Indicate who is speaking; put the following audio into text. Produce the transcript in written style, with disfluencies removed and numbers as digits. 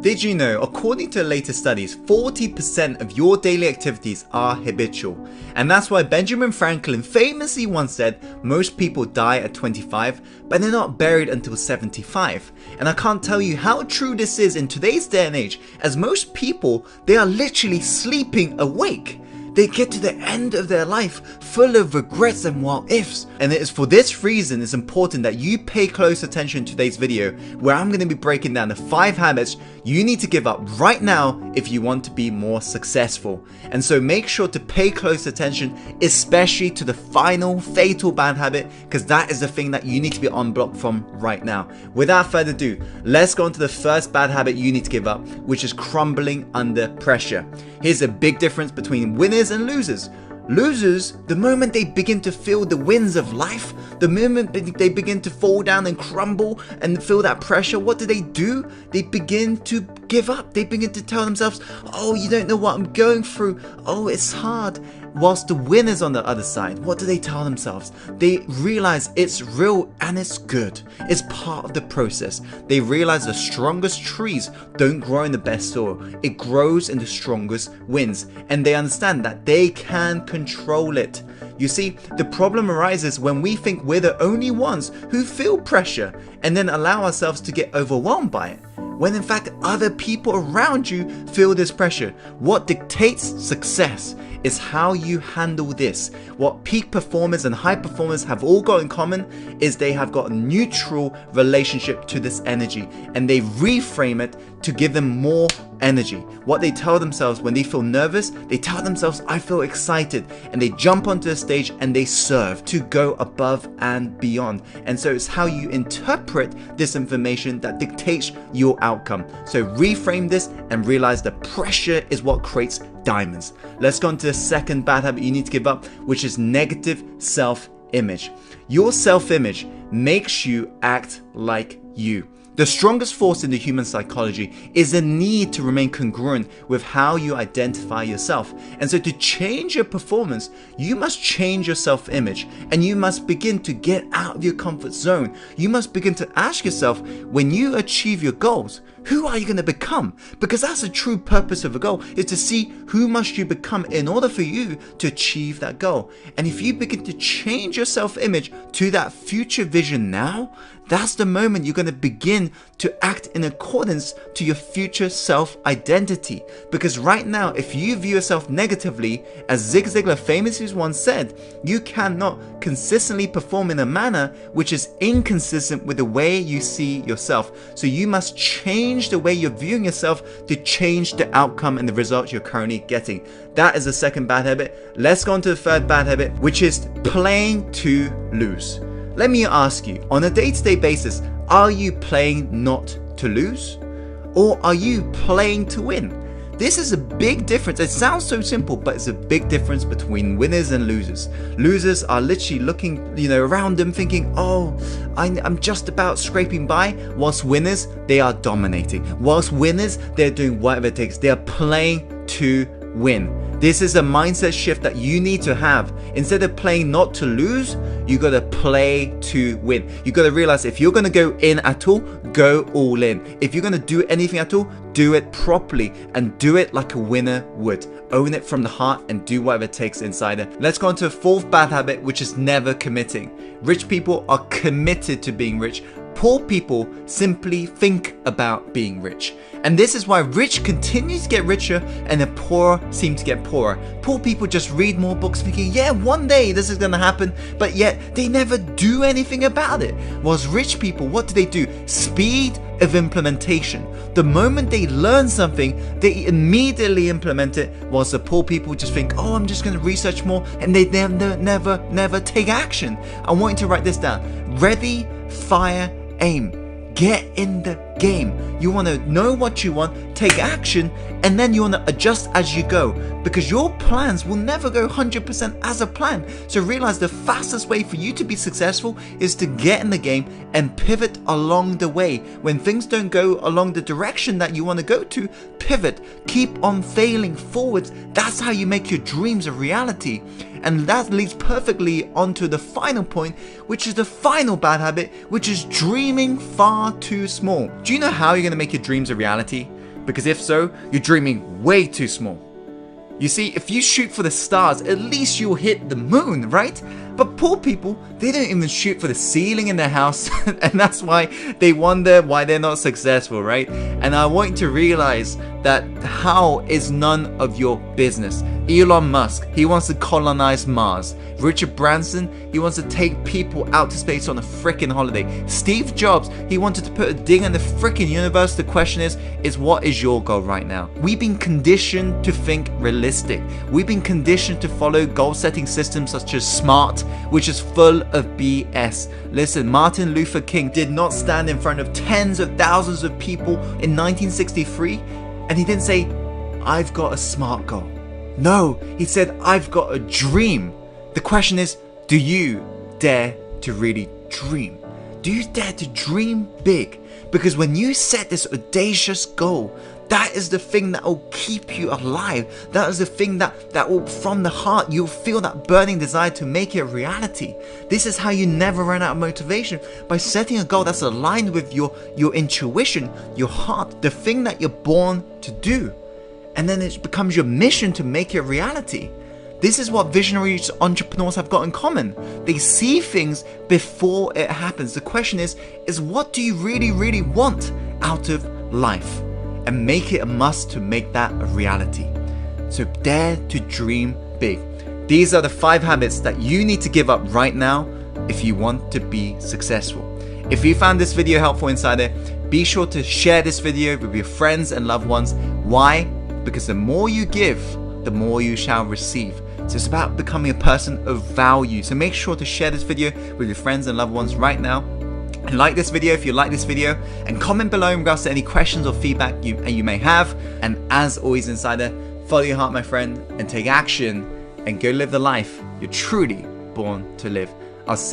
Speaker 1: Did you know, according to latest studies, 40% of your daily activities are habitual? And that's why Benjamin Franklin famously once said, most people die at 25, but they're not buried until 75. And I can't tell you how true this is in today's day and age, as most people, they are literally sleeping awake. They get to the end of their life full of regrets and what ifs. And it is for this reason it's important that you pay close attention to today's video, where I'm going to be breaking down the 5 habits you need to give up right now if you want to be more successful. And so make sure to pay close attention, especially to the final fatal bad habit, because that is the thing that you need to be unblocked from right now. Without further ado, let's go on to the first bad habit you need to give up, which is crumbling under pressure. Here's a big difference between winners and losers. Losers, the moment they begin to feel the winds of life, the moment they begin to fall down and crumble and feel that pressure, what do? They begin to give up. They begin to tell themselves, oh, you don't know what I'm going through. Oh, it's hard. Whilst the winners on the other side, what do they tell themselves? They realize it's real and it's good. It's part of the process. They realize the strongest trees don't grow in the best soil. It grows in the strongest winds. And they understand that they can control it. You see, the problem arises when we think we're the only ones who feel pressure and then allow ourselves to get overwhelmed by it, when in fact other people around you feel this pressure. What dictates success is how you handle this. What peak performers and high performers have all got in common is they have got a neutral relationship to this energy, and they reframe it to give them more energy. What they tell themselves when they feel nervous, they tell themselves, I feel excited, and they jump onto the stage and they serve to go above and beyond. And so it's how you interpret this information that dictates your outcome. So reframe this and realize the pressure is what creates diamonds. Let's go on to the second bad habit you need to give up, which is negative self-image. Your self-image makes you act like you. The strongest force in the human psychology is the need to remain congruent with how you identify yourself. And so to change your performance, you must change your self-image, and you must begin to get out of your comfort zone. You must begin to ask yourself, when you achieve your goals, who are you going to become? Because that's the true purpose of a goal, is to see who must you become in order for you to achieve that goal. And if you begin to change your self-image to that future vision now, that's the moment you're going to begin to act in accordance to your future self-identity. Because right now, if you view yourself negatively, as Zig Ziglar famously once said, you cannot consistently perform in a manner which is inconsistent with the way you see yourself. So you must change the way you're viewing yourself to change the outcome and the results you're currently getting. That is the second bad habit. Let's go on to the third bad habit, which is playing to lose. Let me ask you, on a day-to-day basis, are you playing not to lose? Or are you playing to win? This is a big difference. It sounds so simple, but it's a big difference between winners and losers. Losers are literally looking, around them thinking, oh, I'm just about scraping by. Whilst winners, they are dominating. Whilst winners, they're doing whatever it takes. They are playing to win. This is a mindset shift that you need to have. Instead of playing not to lose, you gotta play to win. You gotta realize if you're gonna go in at all, go all in. If you're gonna do anything at all, do it properly and do it like a winner would. Own it from the heart and do whatever it takes inside it. Let's go on to a fourth bad habit, which is never committing. Rich people are committed to being rich. Poor people simply think about being rich. And this is why rich continue to get richer and the poor seem to get poorer. Poor people just read more books thinking, yeah, one day this is going to happen, but yet they never do anything about it. Whilst rich people, what do? Speed of implementation. The moment they learn something, they immediately implement it, whilst the poor people just think, oh, I'm just going to research more, and they never take action. I want you to write this down. Ready, fire, aim. Get in the game. You want to know what you want, take action, and then you want to adjust as you go, because your plans will never go 100% as a plan. So realize the fastest way for you to be successful is to get in the game and pivot along the way. When things don't go along the direction that you want to go to, pivot, keep on failing forwards. That's how you make your dreams a reality. And that leads perfectly onto the final point, which is the final bad habit, which is dreaming far too small. Do you know how you're going to make your dreams a reality? Because if so, you're dreaming way too small. You see, if you shoot for the stars, at least you'll hit the moon, right? But poor people, they don't even shoot for the ceiling in their house, and that's why they wonder why they're not successful, right? And I want you to realize that how is none of your business. Elon Musk, he wants to colonize Mars. Richard Branson, he wants to take people out to space on a freaking holiday. Steve Jobs, he wanted to put a dig in the freaking universe. The question is what is your goal right now? We've been conditioned to think realistic. We've been conditioned to follow goal-setting systems such as SMART, which is full of BS. Listen, Martin Luther King did not stand in front of tens of thousands of people in 1963 and he didn't say, I've got a SMART goal. No, he said, I've got a dream. The question is, do you dare to really dream? Do you dare to dream big? Because when you set this audacious goal, that is the thing that will keep you alive. That is the thing that will, from the heart, you'll feel that burning desire to make it a reality. This is how you never run out of motivation, by setting a goal that's aligned with your intuition, your heart, the thing that you're born to do. And then it becomes your mission to make it a reality. This is what visionary entrepreneurs have got in common. They see things before it happens. The question is what do you really, really want out of life? And make it a must to make that a reality. So dare to dream big. These are the 5 habits that you need to give up right now if you want to be successful. If you found this video helpful, Insider, be sure to share this video with your friends and loved ones. Why? Because the more you give, the more you shall receive. So it's about becoming a person of value. So make sure to share this video with your friends and loved ones right now. And like this video if you like this video, and comment below in regards to any questions or feedback you may have. And as always, Insider, follow your heart, my friend, and take action and go live the life you're truly born to live. I'll see